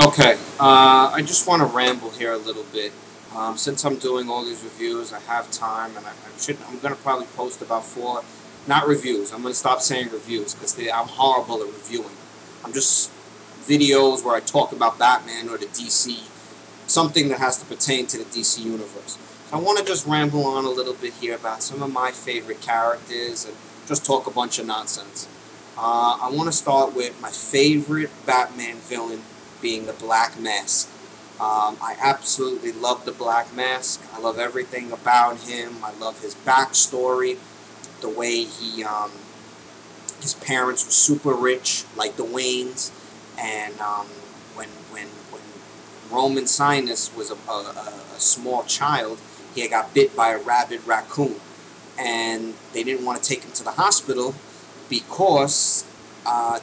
Okay, I just want to ramble here a little bit. Since I'm doing all these reviews, I have time, and I'm going to probably post about four, not reviews. I'm going to stop saying reviews because I'm horrible at reviewing. I'm just videos where I talk about Batman or the DC, something that has to pertain to the DC universe. So I want to just ramble on a little bit here about some of my favorite characters and just talk a bunch of nonsense. I want to start with my favorite Batman villain being the Black Mask. I absolutely love the Black Mask. I love everything about him. I love his backstory, the way his parents were super rich, like the Waynes, and when Roman Sinus was a small child, he had got bit by a rabid raccoon, and they didn't want to take him to the hospital because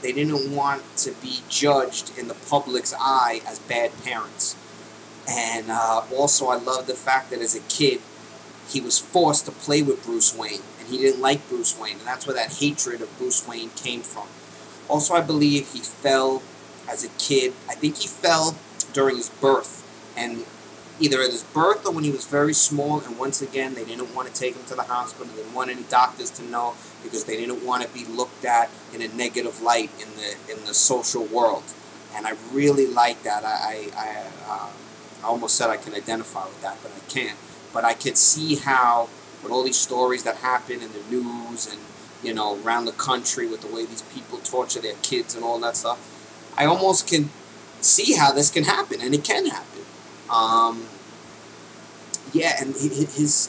they didn't want to be judged in the public's eye as bad parents. And also I love the fact that as a kid, he was forced to play with Bruce Wayne, and he didn't like Bruce Wayne, and that's where that hatred of Bruce Wayne came from. Also, I believe he fell as a kid. I think he fell during his birth, and either at his birth or when he was very small, and once again, they didn't want to take him to the hospital. They didn't want any doctors to know because they didn't want to be looked at in a negative light in the social world. And I really like that. I almost said I can identify with that, but I can't. But I could see how, with all these stories that happen in the news and, you know, around the country with the way these people torture their kids and all that stuff, I almost can see how this can happen, and it can happen. Yeah, and his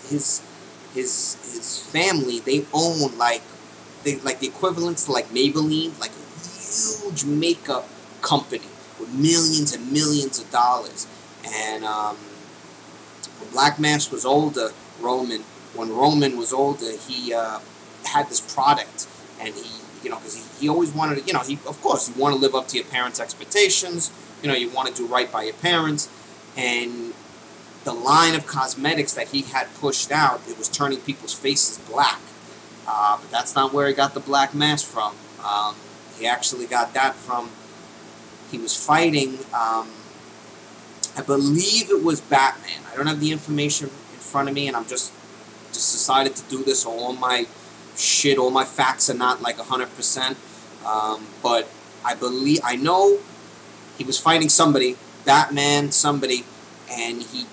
family, they own like the equivalents to like Maybelline, like a huge makeup company with millions and millions of dollars. And when Black Mask was older, when Roman was older, he had this product, and because he always wanted to, of course, you want to live up to your parents' expectations. You want to do right by your parents. And the line of cosmetics that he had pushed out, it was turning people's faces black. But that's not where he got the Black Mask from. He actually got that from, he was fighting, I believe it was Batman. I don't have the information in front of me, and I'm just decided to do this, so all my facts are not like 100%. But I know he was fighting somebody, Batman, somebody, and he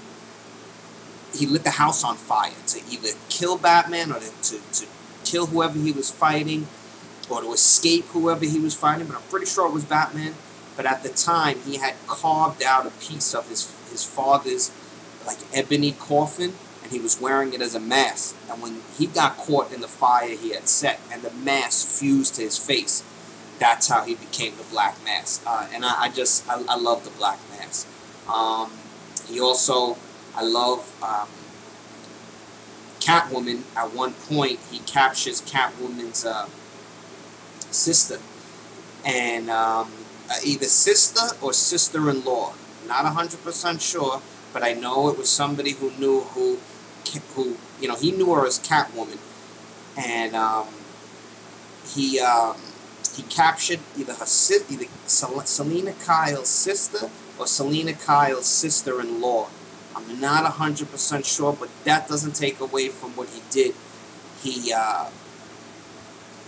lit the house on fire to either kill Batman or to kill whoever he was fighting, or to escape whoever he was fighting, but I'm pretty sure it was Batman. But at the time, he had carved out a piece of his father's like ebony coffin, and he was wearing it as a mask. And when he got caught in the fire he had set, and the mask fused to his face, that's how he became the Black Mask. And I love the Black Mask. He also, I love Catwoman. At one point, he captures Catwoman's sister, and either sister or sister-in-law. Not 100% sure, but I know it was somebody who knew he knew her as Catwoman, and he captured either Selina Kyle's sister or Selina Kyle's sister-in-law. I'm not 100% sure, but that doesn't take away from what he did.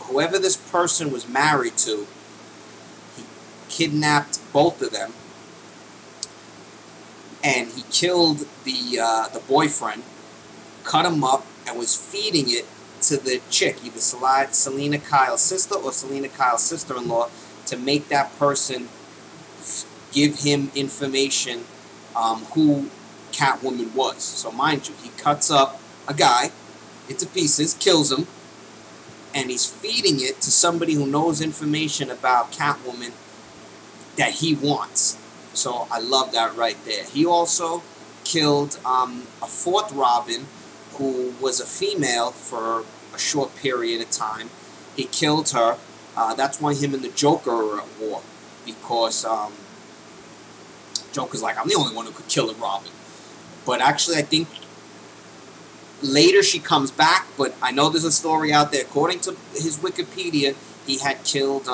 Whoever this person was married to, he kidnapped both of them, and he killed the boyfriend, cut him up, and was feeding it to the chick, either Selina Kyle's sister or Selina Kyle's sister-in-law, to make that person give him information who Catwoman was. So mind you, he cuts up a guy into pieces, kills him, and he's feeding it to somebody who knows information about Catwoman that he wants. So I love that right there. He also killed a fourth Robin, who was a female for a short period of time. He killed her. That's why him and the Joker are at war, because Joker's like, I'm the only one who could kill a Robin. But actually, I think later she comes back, but I know there's a story out there. According to his Wikipedia, he had killed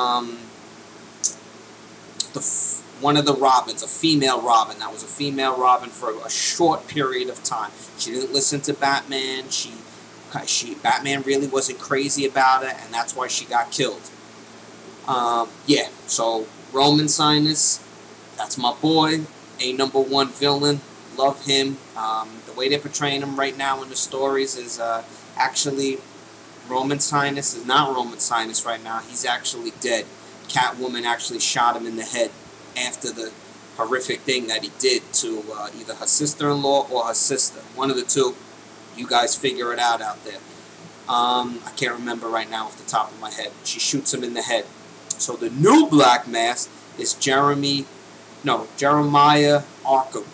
one of the Robins, a female Robin. That was a female Robin for a short period of time. She didn't listen to Batman. Batman really wasn't crazy about it, and that's why she got killed. Yeah, so Roman Sinus, that's my boy, a #1 villain. Love him. The way they're portraying him right now in the stories is actually Roman Sinus is not Roman Sinus right now. He's actually dead. Catwoman actually shot him in the head after the horrific thing that he did to either her sister-in-law or her sister. One of the two. You guys figure it out there. I can't remember right now off the top of my head. She shoots him in the head. So the new Black Mask is Jeremiah Arkham.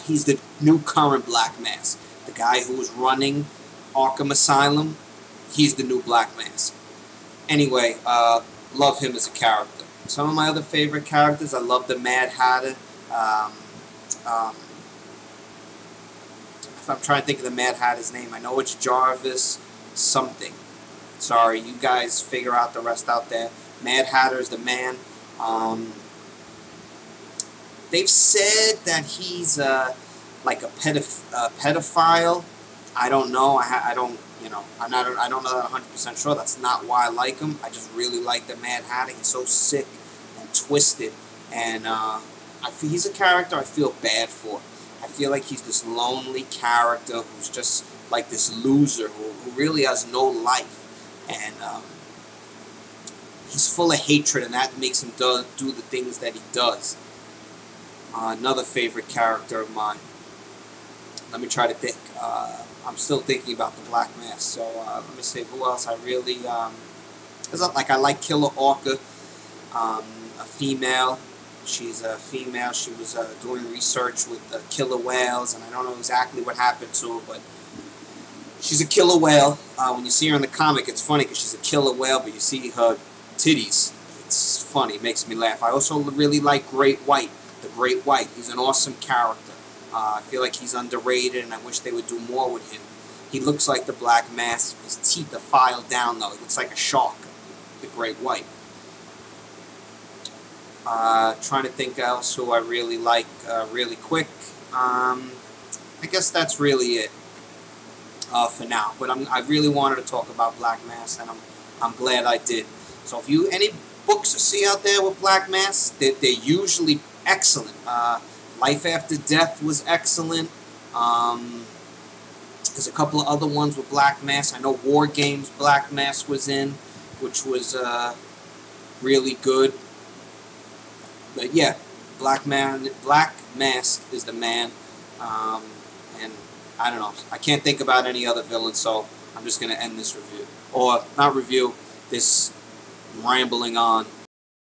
He's the new current Black Mask. The guy who was running Arkham Asylum, he's the new Black Mask. Anyway, love him as a character. Some of my other favorite characters, I love the Mad Hatter. If I'm trying to think of the Mad Hatter's name, I know it's Jarvis something. Sorry, you guys figure out the rest out there. Mad Hatter's the man. They've said that he's like a pedophile. I don't know. I don't know that 100% sure. That's not why I like him. I just really like the Mad Hatter. He's so sick and twisted, and he's a character I feel bad for. I feel like he's this lonely character who's just like this loser who really has no life, and he's full of hatred, and that makes him do the things that he does. Another favorite character of mine. Let me try to think. I'm still thinking about the Black Mask. So let me see who else I really. I like Killer Orca, a female. She's a female. She was doing research with killer whales, and I don't know exactly what happened to her, but she's a killer whale. When you see her in the comic, it's funny because she's a killer whale, but you see her titties. It's funny. It makes me laugh. I also really like Great White. The Great White. He's an awesome character. I feel like he's underrated, and I wish they would do more with him. He looks like the Black Mask. His teeth are filed down, though. He looks like a shark. The Great White. Trying to think else who I really like really quick. I guess that's really it for now. But I really wanted to talk about Black Mask, and I'm glad I did. So if any books you see out there with Black Mask, they're usually excellent. Life After Death was excellent. There's a couple of other ones with Black Mask. I know War Games Black Mask was in, which was really good. But yeah, Black Mask is the man, and I don't know. I can't think about any other villains, so I'm just going to end this review. Or, not review, this rambling on